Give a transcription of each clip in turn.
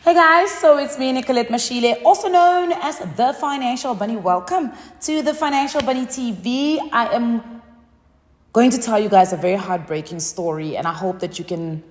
Hey guys, so it's me, Nicolette Mashile, also known as The Financial Bunny. Welcome to The Financial Bunny TV. I am going to tell you guys a very heartbreaking story, and I hope that you can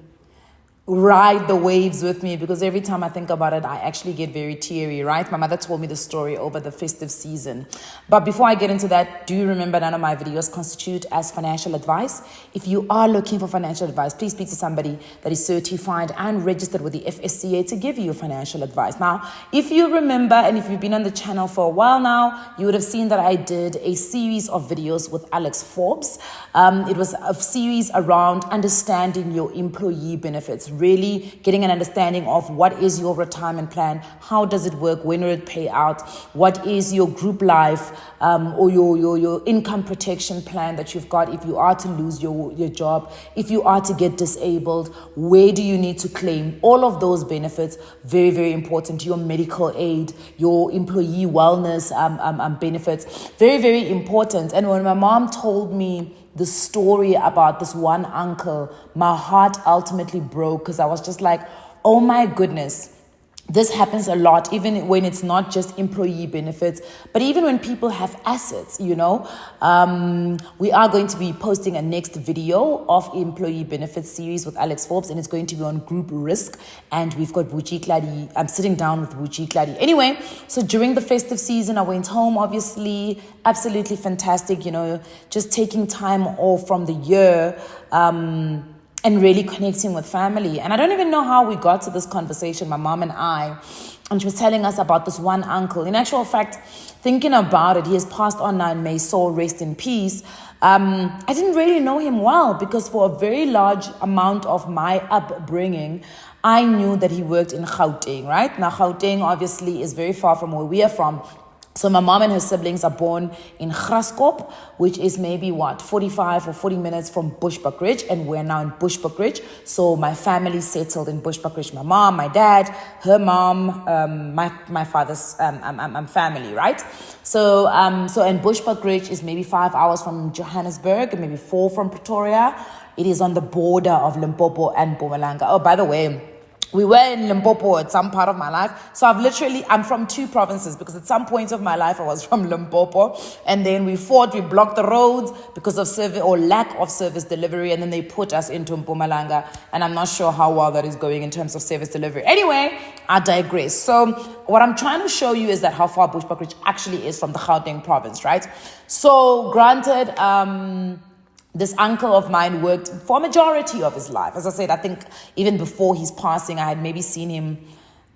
ride the waves with me, because every time I think about it, I actually get very teary, right? My mother told me the story over the festive season. But before I get into that, do remember none of my videos constitute as financial advice. If you are looking for financial advice, please speak to somebody that is certified and registered with the FSCA to give you financial advice. Now, if you remember, and if you've been on the channel for a while now, you would have seen that I did a series of videos with Alex Forbes. It was a series around understanding your employee benefits, really getting an understanding of what is your retirement plan, how does it work, when will it pay out, what is your group life or your income protection plan that you've got if you are to lose your job, if you are to get disabled, where do you need to claim, all of those benefits, very, very important, your medical aid, your employee wellness benefits, very, very important. And when my mom told me the story about this one uncle, my heart ultimately broke, because I was just like, oh my goodness, this happens a lot, even when it's not just employee benefits, but even when people have assets, you know. We are going to be posting a next video of employee benefits series with Alex Forbes, and it's going to be on group risk. And we've got Buchi Kladi. I'm sitting down with Buchi Kladi. Anyway, so during the festive season, I went home, obviously, absolutely fantastic, you know, just taking time off from the year, and really connecting with family. And I don't even know how we got to this conversation, my mom and I. And she was telling us about this one uncle. In actual fact, thinking about it, he has passed on now and may soul rest in peace. I didn't really know him well, because for a very large amount of my upbringing, I knew that he worked in Gauteng, right? Now, Gauteng obviously is very far from where we are from. So my mom and her siblings are born in Graskop, which is maybe 45 or 40 minutes from Bushbuckridge, and we're now in Bushbuckridge. So my family settled in Bushbuckridge. My mom, my dad, her mom, my father's family, right? So and Bushbuckridge is maybe 5 hours from Johannesburg and maybe 4 from Pretoria. It is on the border of Limpopo and Mpumalanga. Oh, by the way, we were in Limpopo at some part of my life. So I'm from 2 provinces, because at some point of my life, I was from Limpopo. And then we blocked the roads because of service or lack of service delivery. And then they put us into Mpumalanga. And I'm not sure how well that is going in terms of service delivery. Anyway, I digress. So what I'm trying to show you is that how far Bushbuckridge actually is from the Gauteng province, right? So granted, this uncle of mine worked for a majority of his life. As I said, I think even before his passing, I had maybe seen him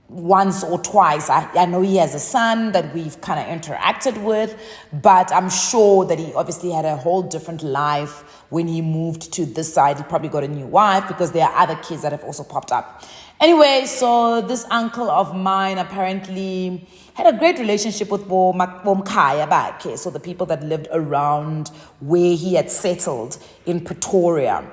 once or twice. I know he has a son that we've kind of interacted with, but I'm sure that he obviously had a whole different life when he moved to this side. He probably got a new wife, because there are other kids that have also popped up. Anyway, so this uncle of mine apparently had a great relationship with Bomkhaya, so the people that lived around where he had settled in Pretoria.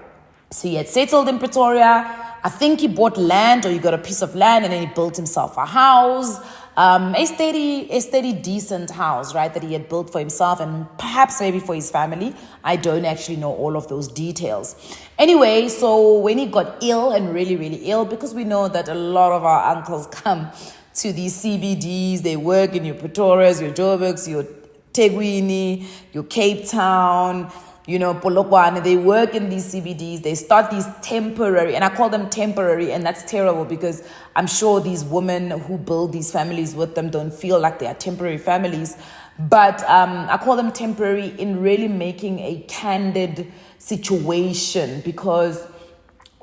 So he had settled in Pretoria. I think he bought land, or he got a piece of land, and then he built himself a house, a steady, decent house, right, that he had built for himself and perhaps maybe for his family. I don't actually know all of those details. Anyway, so when he got ill, and really, really ill, because we know that a lot of our uncles come to these CBDs, they work in your Pretorias, your Joburgs, your Tegwini, your Cape Town, you know, Polokwane. They work in these CBDs. They start these temporary, and I call them temporary, and that's terrible, because I'm sure these women who build these families with them don't feel like they are temporary families. But I call them temporary in really making a candid situation, because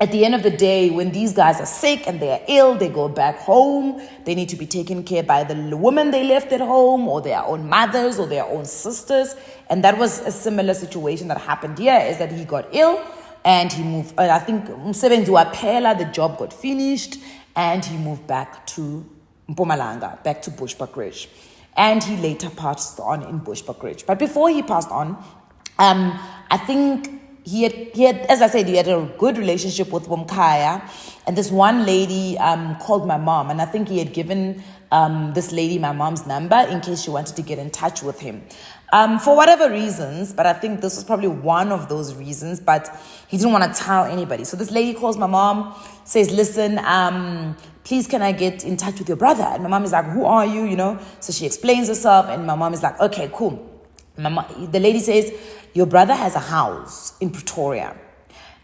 at the end of the day, when these guys are sick and they're ill, they go back home. They need to be taken care by the women they left at home, or their own mothers, or their own sisters. And that was a similar situation that happened here, is that he got ill and he moved. I think the job got finished, and he moved back to Mpumalanga, back to Bushbuckridge. And he later passed on in Bushbuckridge. But before he passed on, I think he had, as I said, he had a good relationship with Bomkhaya, and this one lady called my mom, and I think he had given this lady my mom's number in case she wanted to get in touch with him. For whatever reasons, but I think this was probably one of those reasons, but he didn't want to tell anybody. So this lady calls my mom, says, listen, please can I get in touch with your brother? And my mom is like, who are you, you know? So she explains herself, and my mom is like, okay, cool. The lady says, your brother has a house in Pretoria,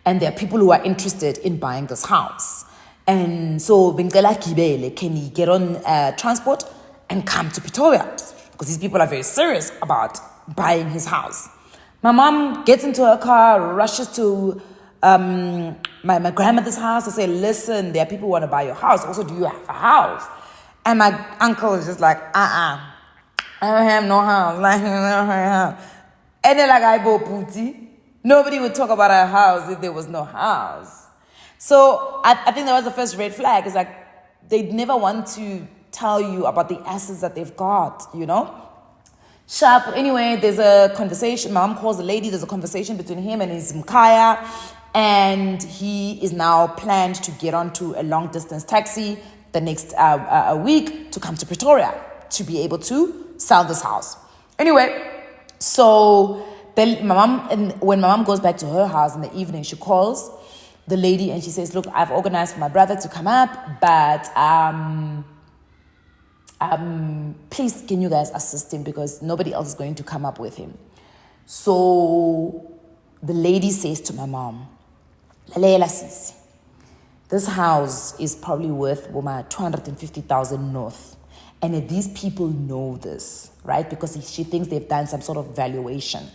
and there are people who are interested in buying this house. And so, can he get on transport and come to Pretoria? Because these people are very serious about buying his house. My mom gets into her car, rushes to my grandmother's house to say, listen, there are people who want to buy your house. Also, do you have a house? And my uncle is just like, I don't have no house. Like, I don't have a house. And they're like, I bought booty. Nobody would talk about a house if there was no house. So I think that was the first red flag. It's like they never want to tell you about the assets that they've got, you know? Sharp. Anyway, there's a conversation. Mom calls the lady. There's a conversation between him and his mkaya. And he is now planned to get onto a long-distance taxi the next week to come to Pretoria to be able to sell this house. Anyway, so then when my mom goes back to her house in the evening, she calls the lady and she says, look, I've organized for my brother to come up, but please can you guys assist him because nobody else is going to come up with him. So the lady says to my mom, Lalela Sisi, this house is probably worth 250,000 north. And if these people know this, right? Because she thinks they've done some sort of valuation.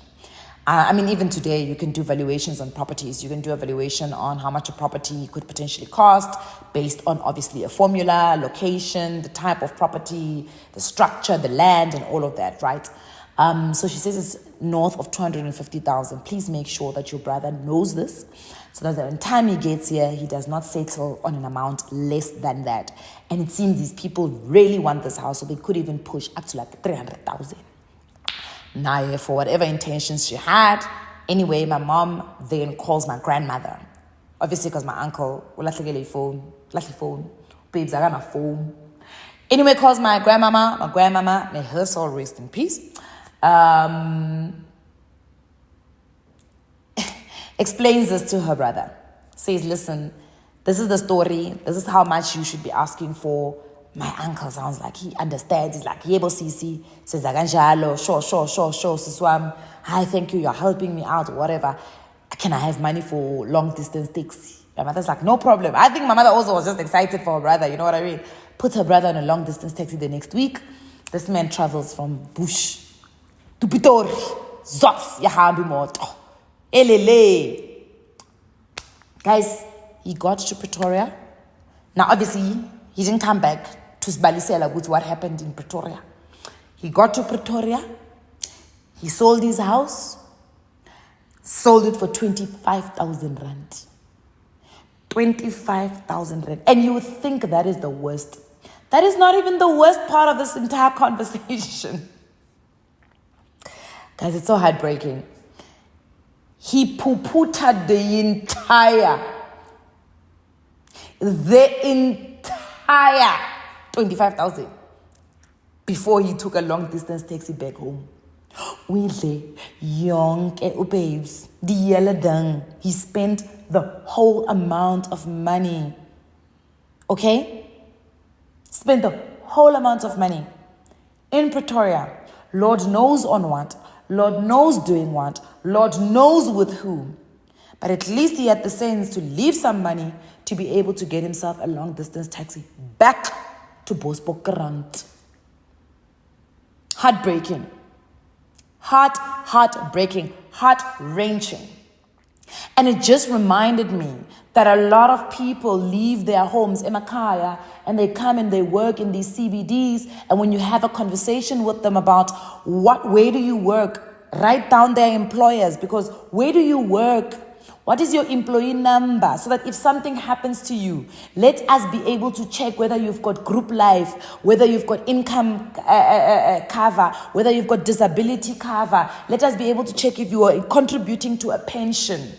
I mean, even today, you can do valuations on properties. You can do a valuation on how much a property could potentially cost based on, obviously, a formula, location, the type of property, the structure, the land, and all of that, right? So she says it's north of 250,000. Please make sure that your brother knows this so that by the time he gets here, he does not settle on an amount less than that. And it seems these people really want this house, so they could even push up to like 300,000. Now, for whatever intentions she had, anyway, my mom then calls my grandmother. Obviously, because my uncle will phone, babes, I got my phone. Anyway, calls my grandmama, may her soul rest in peace. Explains this to her brother. Says, listen, this is the story. This is how much you should be asking for. My uncle sounds like he understands. He's like, Yebo Sisi. Says, sure, Siswam. Hi, thank you. You're helping me out, whatever. Can I have money for long distance taxi? My mother's like, no problem. I think my mother also was just excited for her brother. You know what I mean? Put her brother on a long distance taxi the next week. This man travels from Bush to Pitori. Zots, yahambi moto. Elele. Guys, he got to Pretoria. Now, obviously, he didn't come back to Sbalisela with what happened in Pretoria. He got to Pretoria. He sold his house. Sold it for 25,000 rand. 25,000 rand. And you would think that is the worst. That is not even the worst part of this entire conversation. Guys, it's so heartbreaking. He poo-pooted the entire 25,000 before he took a long distance taxi back home. Uyidle yonke babes diyela dang. He spent the whole amount of money. Okay? Spent the whole amount of money in Pretoria. Lord knows on what. Lord knows doing what. Lord knows with whom. But at least he had the sense to leave some money to be able to get himself a long distance taxi back to Bosbokrant. Heartbreaking. Heartbreaking. Heart-wrenching. And it just reminded me that a lot of people leave their homes in Makaya and they come and they work in these CBDs. And when you have a conversation with them about where do you work, write down their employers, because where do you work? What is your employee number? So that if something happens to you, let us be able to check whether you've got group life, whether you've got income cover, whether you've got disability cover. Let us be able to check if you are contributing to a pension.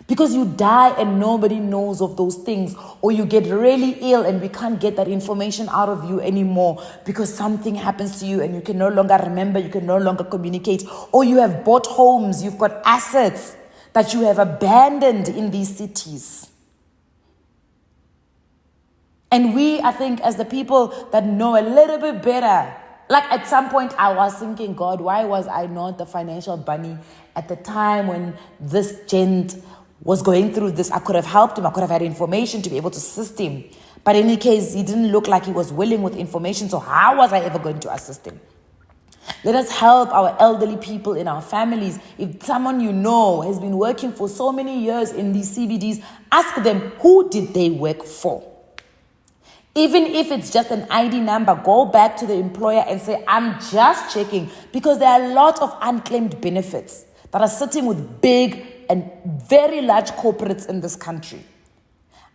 Because you die and nobody knows of those things, or you get really ill and we can't get that information out of you anymore because something happens to you and you can no longer remember, you can no longer communicate, or you have bought homes, you've got assets that you have abandoned in these cities. And we, I think, as the people that know a little bit better, like at some point I was thinking, God, why was I not the financial bunny at the time when this gent was going through this? I could have helped him. I could have had information to be able to assist him. But in any case, he didn't look like he was willing with information. So how was I ever going to assist him? Let us help our elderly people in our families. If someone you know has been working for so many years in these CBDs, ask them, who did they work for? Even if it's just an ID number, go back to the employer and say, I'm just checking, because there are a lot of unclaimed benefits that are sitting with big and very large corporates in this country.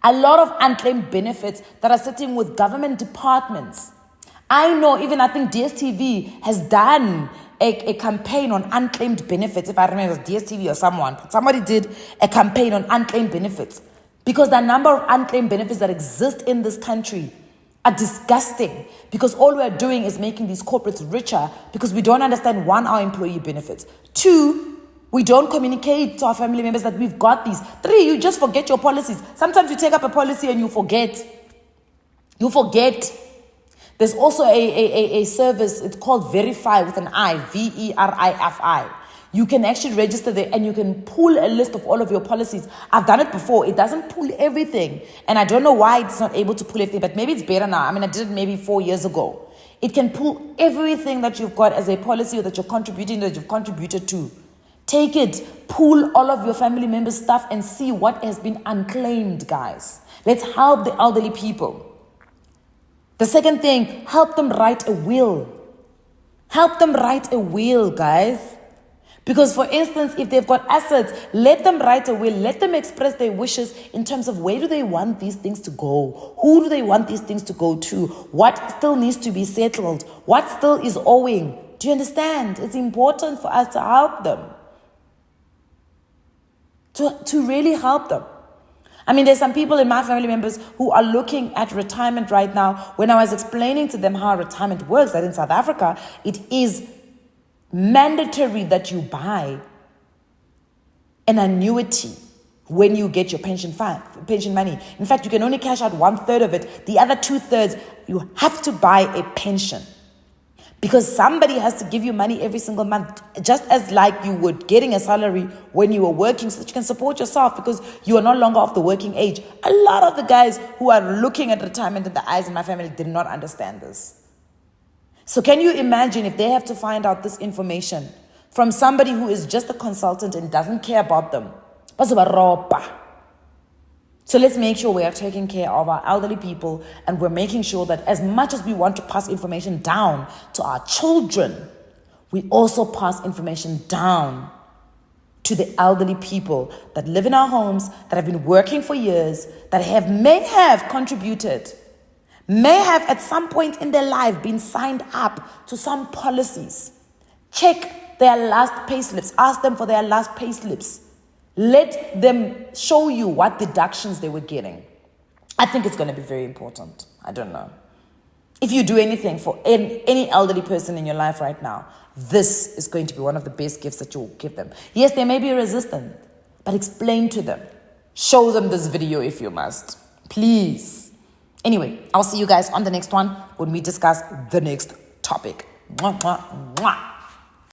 A lot of unclaimed benefits that are sitting with government departments. I know, even I think DSTV has done a campaign on unclaimed benefits. If I remember, it was DSTV or someone. But somebody did a campaign on unclaimed benefits. Because the number of unclaimed benefits that exist in this country are disgusting. Because all we're doing is making these corporates richer because we don't understand, one, our employee benefits. Two, we don't communicate to our family members that we've got these. Three, you just forget your policies. Sometimes you take up a policy and you forget. You forget. There's also a service, it's called Verify with an I, VERIFI. You can actually register there and you can pull a list of all of your policies. I've done it before. It doesn't pull everything. And I don't know why it's not able to pull everything, but maybe it's better now. I mean, I did it maybe 4 years ago. It can pull everything that you've got as a policy or that you're contributing, that you've contributed to. Take it, pull all of your family members' stuff and see what has been unclaimed, guys. Let's help the elderly people. The second thing, help them write a will. Help them write a will, guys. Because, for instance, if they've got assets, let them write a will. Let them express their wishes in terms of where do they want these things to go? Who do they want these things to go to? What still needs to be settled? What still is owing? Do you understand? It's important for us to help them. To really help them. I mean, there's some people in my family members who are looking at retirement right now. When I was explaining to them how retirement works, that in South Africa, it is mandatory that you buy an annuity when you get your pension money. In fact, you can only cash out 1/3 of it. The other 2/3, you have to buy a pension. Because somebody has to give you money every single month, just as like you would getting a salary when you were working so that you can support yourself because you are no longer of the working age. A lot of the guys who are looking at retirement in the eyes of my family did not understand this. So can you imagine if they have to find out this information from somebody who is just a consultant and doesn't care about them? So let's make sure we are taking care of our elderly people, and we're making sure that as much as we want to pass information down to our children, we also pass information down to the elderly people that live in our homes, that have been working for years, that may have contributed, may have at some point in their life been signed up to some policies. Check their last payslips. Ask them for their last payslips. Let them show you what deductions they were getting. I think it's going to be very important. I don't know. If you do anything for any elderly person in your life right now, this is going to be one of the best gifts that you'll give them. Yes, they may be resistant, but explain to them. Show them this video if you must. Please. Anyway, I'll see you guys on the next one when we discuss the next topic. Mwah, mwah, mwah.